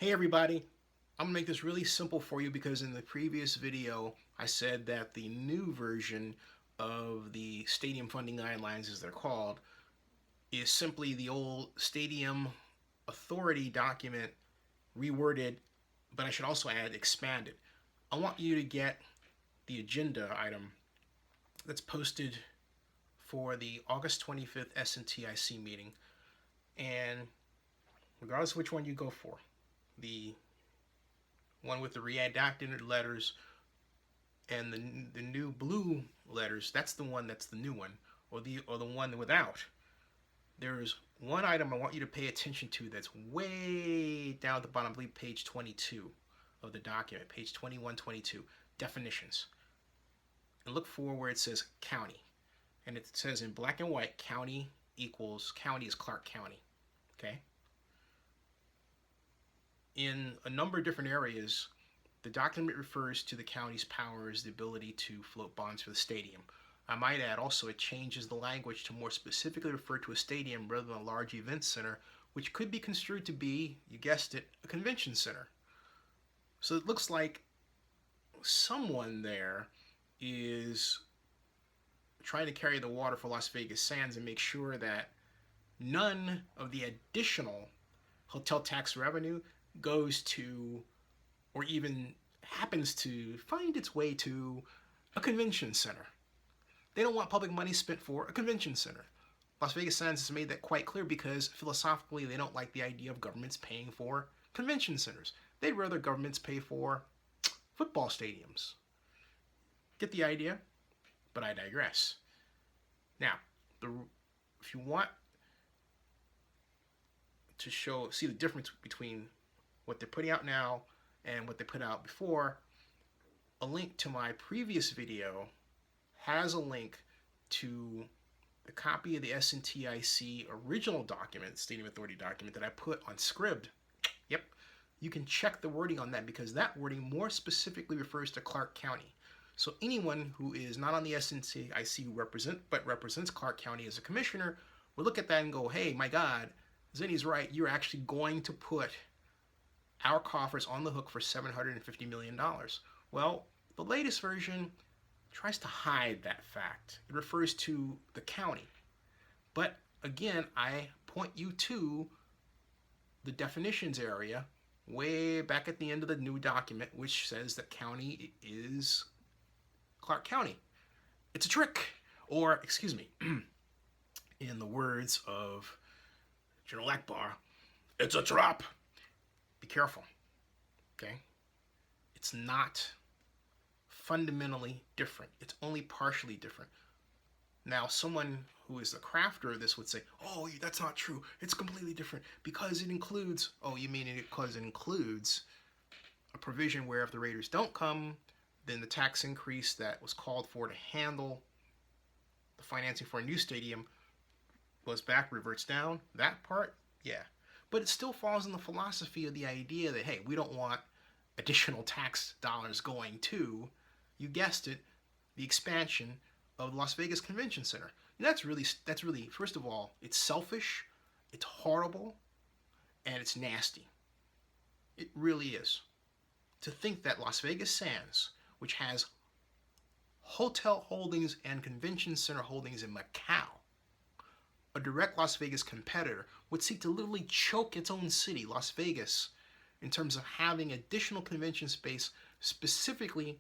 Hey everybody, I'm gonna make this really simple for you because in the previous video I said that the new version of the stadium funding guidelines, as they're called, is simply the old stadium authority document reworded, but I should also add expanded. I want you to get the agenda item that's posted for the August 25th SNTIC meeting, and regardless of which one you go for, the one with the redacted letters and the new blue letters, that's the one that's the new one, or the one without. There's one item I want you to pay attention to that's way down at the bottom, I believe page 22 of the document, page 21, 22, definitions. And look for where it says county. And it says in black and white, county equals, county is Clark County, okay? In a number of different areas, the document refers to the county's powers, the ability to float bonds for the stadium. I might add also it changes the language to more specifically refer to a stadium rather than a large event center, which could be construed to be, you guessed it, a convention center. So it looks like someone there is trying to carry the water for Las Vegas Sands and make sure that none of the additional hotel tax revenue goes to, or even happens to find its way to, a convention center. They don't want public money spent for a convention center. Las Vegas Sands has made that quite clear because philosophically they don't like the idea of governments paying for convention centers. They'd rather governments pay for football stadiums. Get the idea? But I digress. Now, if you want to see the difference between what they're putting out now and what they put out before, a link to my previous video has a link to the copy of the SNTIC original document, Stadium Authority document, that I put on Scribd. Yep, you can check the wording on that because that wording more specifically refers to Clark County. So anyone who is not on the SNTIC but represents Clark County as a commissioner will look at that and go, hey, my God, Zinni's right, you're actually going to put our coffers on the hook for $750 million. Well, the latest version tries to hide that fact. It refers to the county. But again, I point you to the definitions area way back at the end of the new document, which says that county is Clark County. It's a trick. Or, excuse me, in the words of General Akbar, it's a trap. Be careful, okay? It's not fundamentally different. It's only partially different. Now, someone who is the crafter of this would say, oh, that's not true. It's completely different because it includes, oh, you mean it because it includes a provision where if the Raiders don't come, then the tax increase that was called for to handle the financing for a new stadium goes back, reverts down. That part, yeah. But it still falls in the philosophy of the idea that, hey, we don't want additional tax dollars going to, you guessed it, the expansion of the Las Vegas Convention Center. And that's really, first of all, it's selfish, it's horrible, and it's nasty. It really is. To think that Las Vegas Sands, which has hotel holdings and convention center holdings in Macau, a direct Las Vegas competitor, would seek to literally choke its own city, Las Vegas, in terms of having additional convention space specifically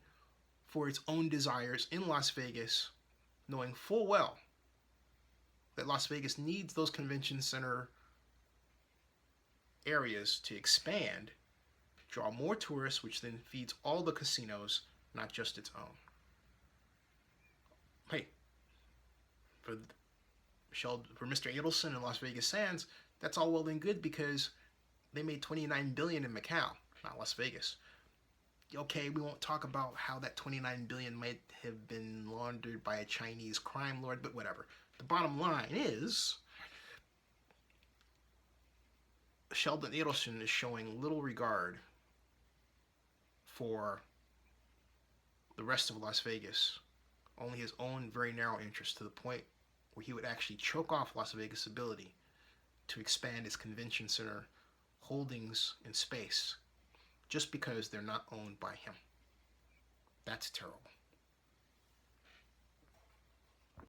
for its own desires in Las Vegas, knowing full well that Las Vegas needs those convention center areas to expand, draw more tourists, which then feeds all the casinos, not just its own. Hey, for Mr. Adelson and Las Vegas Sands, that's all well and good because they made $29 billion in Macau, not Las Vegas. Okay, we won't talk about how that $29 billion might have been laundered by a Chinese crime lord, but whatever. The bottom line is, Sheldon Adelson is showing little regard for the rest of Las Vegas, only his own very narrow interest, to the point where he would actually choke off Las Vegas' ability to expand its convention center holdings in space just because they're not owned by him. That's terrible.